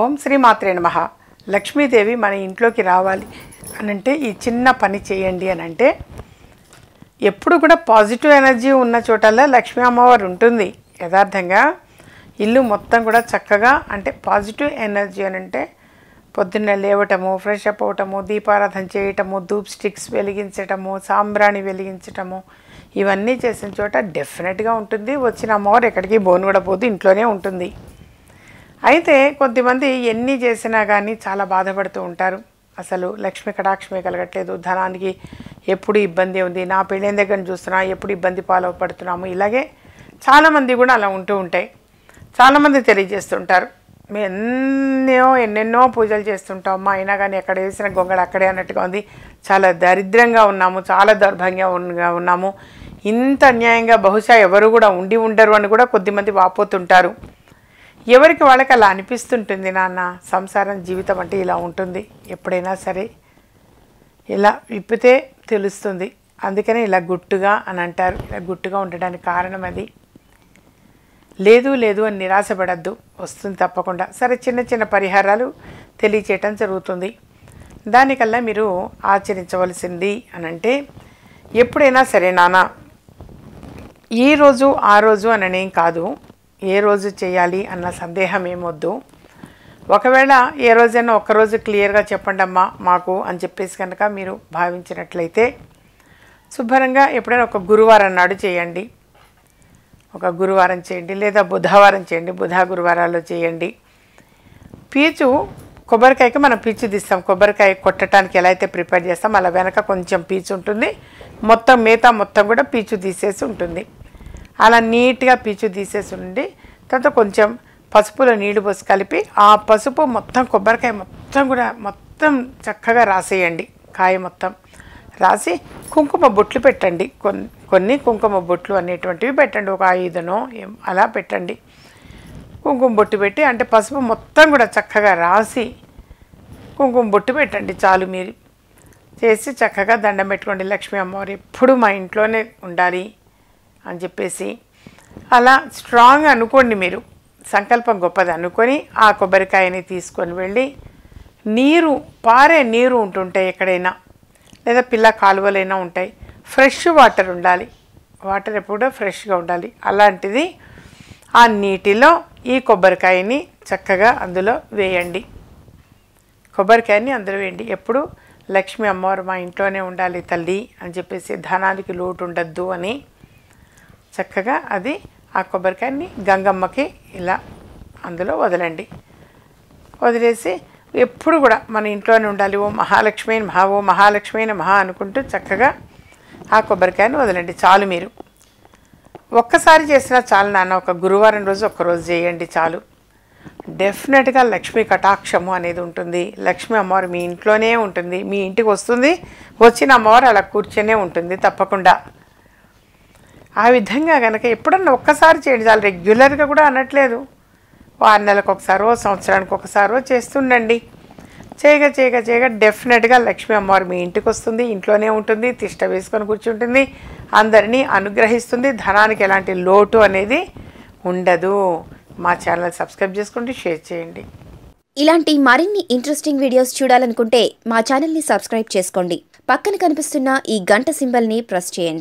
ఓం శ్రీ మాత్రే నమః. లక్ష్మీదేవి మన ఇంట్లోకి రావాలి అనంటే ఈ చిన్న పని చేయండి అనంటే, ఎప్పుడు కూడా పాజిటివ్ ఎనర్జీ ఉన్న చోటల్లో లక్ష్మీ అమ్మవారు ఉంటుంది. యథార్థంగా ఇల్లు మొత్తం కూడా చక్కగా, అంటే పాజిటివ్ ఎనర్జీ అనంటే పొద్దున్నే లేవటము, ఫ్రెష్ అప్ అవటము, దీపారాధన చేయటము, ధూప్ స్టిక్స్ వెలిగించటము, సాంబ్రాణి వెలిగించటము, ఇవన్నీ చేసిన చోట డెఫినెట్గా ఉంటుంది. వచ్చిన అమ్మవారు ఎక్కడికి బోను కూడా పోదు, ఇంట్లోనే ఉంటుంది. అయితే కొద్దిమంది ఎన్ని చేసినా కానీ చాలా బాధపడుతూ ఉంటారు. అసలు లక్ష్మీ కటాక్షమే కలగట్లేదు, ధనానికి ఎప్పుడు ఇబ్బంది ఉంది, నా పెళ్ళైన దగ్గర చూస్తున్నా ఎప్పుడు ఇబ్బంది పడుతున్నాము. ఇలాగే చాలామంది కూడా అలా ఉంటూ ఉంటాయి. చాలామంది తెలియజేస్తుంటారు, మేము ఎన్నెన్నో పూజలు చేస్తుంటామమ్మా, అయినా కానీ ఎక్కడ వేసిన గొంగళ అక్కడే అన్నట్టుగా ఉంది, చాలా దరిద్రంగా ఉన్నాము, చాలా దౌర్భాగ్యంగా ఉన్నాము, ఇంత అన్యాయంగా బహుశా ఎవరు కూడా ఉండరు అని కూడా కొద్దిమంది వాపోతుంటారు. ఎవరికి వాళ్ళకి అలా అనిపిస్తుంటుంది. నాన్న, సంసారం జీవితం అంటే ఇలా ఉంటుంది, ఎప్పుడైనా సరే ఇలా విప్పితే తెలుస్తుంది. అందుకనే ఇలా గుట్టుగా అని అంటారు. ఇలా గుట్టుగా ఉండడానికి కారణం అది. లేదు అని నిరాశపడద్దు, వస్తుంది తప్పకుండా. సరే, చిన్న చిన్న పరిహారాలు తెలియచేయటం జరుగుతుంది. దానికల్లా మీరు ఆచరించవలసింది అనంటే, ఎప్పుడైనా సరే నాన్న, ఈ రోజు ఆ రోజు అననేం కాదు, ఏ రోజు చేయాలి అన్న సందేహం ఏమొద్దు. ఒకవేళ ఏ రోజైనా ఒక్కరోజు క్లియర్గా చెప్పండి అమ్మా మాకు అని చెప్పేసి కనుక మీరు భావించినట్లయితే, శుభ్రంగా ఎప్పుడైనా ఒక గురువారం నాడు చేయండి, ఒక గురువారం చేయండి, లేదా బుధవారం చేయండి, గురువారాల్లో చేయండి. పీచు కొబ్బరికాయకి మనం పీచు తీస్తాం, కొబ్బరికాయ కొట్టడానికి ఎలా అయితే ప్రిపేర్ చేస్తాం అలా వెనక కొంచెం పీచు ఉంటుంది, మొత్తం మిగతా మొత్తం కూడా పీచు తీసేసి ఉంటుంది. అలా నీట్గా పీచు తీసేసి ఉండి, తర్వాత కొంచెం పసుపులో నీళ్లు పోసి కలిపి ఆ పసుపు మొత్తం కొబ్బరికాయ మొత్తం కూడా మొత్తం చక్కగా రాసేయండి. కాయ మొత్తం రాసి కుంకుమ బొట్లు పెట్టండి. కొన్ని కుంకుమ బొట్లు అనేటువంటివి పెట్టండి, ఒక 5నో అలా పెట్టండి. కుంకుమ బొట్టు పెట్టి, అంటే పసుపు మొత్తం కూడా చక్కగా రాసి కుంకుమ బొట్టు పెట్టండి చాలు. మీరు చేసి చక్కగా దండం పెట్టుకోండి, లక్ష్మీ అమ్మవారు ఎప్పుడు మా ఇంట్లోనే ఉండాలి అని చెప్పేసి అలా స్ట్రాంగ్ అనుకోండి. మీరు సంకల్పం గొప్పది అనుకొని ఆ కొబ్బరికాయని తీసుకొని వెళ్ళి, నీరు పారే నీరు ఉంటుంటాయి ఎక్కడైనా, లేదా పిల్ల కాలువలైనా ఉంటాయి, ఫ్రెష్ వాటర్ ఉండాలి, వాటర్ ఎప్పుడూ ఫ్రెష్గా ఉండాలి. అలాంటిది ఆ నీటిలో ఈ కొబ్బరికాయని చక్కగా అందులో వేయండి. కొబ్బరికాయని అందులో వేయండి. ఎప్పుడు లక్ష్మీ అమ్మవారు మా ఇంట్లోనే ఉండాలి తల్లి అని చెప్పేసి, ధనానికి లోటు ఉండద్దు అని చక్కగా అది ఆ కొబ్బరికాయని గంగమ్మకి ఇలా అందులో వదలండి. వదిలేసి ఎప్పుడు కూడా మన ఇంట్లోనే ఉండాలి, ఓ మహాలక్ష్మి మహా, ఓ మహాలక్ష్మి మహా అనుకుంటూ చక్కగా ఆ కొబ్బరికాయని వదలండి చాలు. మీరు ఒక్కసారి చేసినా చాలు నాన్న, ఒక గురువారం రోజు ఒక్కరోజు చేయండి చాలు. డెఫినెట్గా లక్ష్మీ కటాక్షము అనేది ఉంటుంది. లక్ష్మీ అమ్మవారు మీ ఇంట్లోనే ఉంటుంది, మీ ఇంటికి వస్తుంది, వచ్చిన అమ్మవారు అలా కూర్చొనే ఉంటుంది తప్పకుండా. ఆ విధంగా కనుక ఎప్పుడన్నా ఒక్కసారి చేయండి చాలు, రెగ్యులర్గా కూడా అనట్లేదు, 6 నెలలకు ఒకసారో సంవత్సరానికి ఒకసారో చేస్తుండండి. చేయగా డెఫినెట్గా లక్ష్మీ అమ్మవారు మీ ఇంటికి వస్తుంది, ఇంట్లోనే ఉంటుంది, తిష్ట వేసుకొని కూర్చుంటుంది, అందరినీ అనుగ్రహిస్తుంది, ధనానికి ఎలాంటి లోటు అనేది ఉండదు. మా ఛానల్ సబ్స్క్రైబ్ చేసుకోండి, షేర్ చేయండి. ఇలాంటి మరిన్ని ఇంట్రెస్టింగ్ వీడియోస్ చూడాలనుకుంటే మా ఛానల్ని సబ్స్క్రైబ్ చేసుకోండి. పక్కన కనిపిస్తున్న ఈ గంట సింబల్ని ప్రెస్ చేయండి.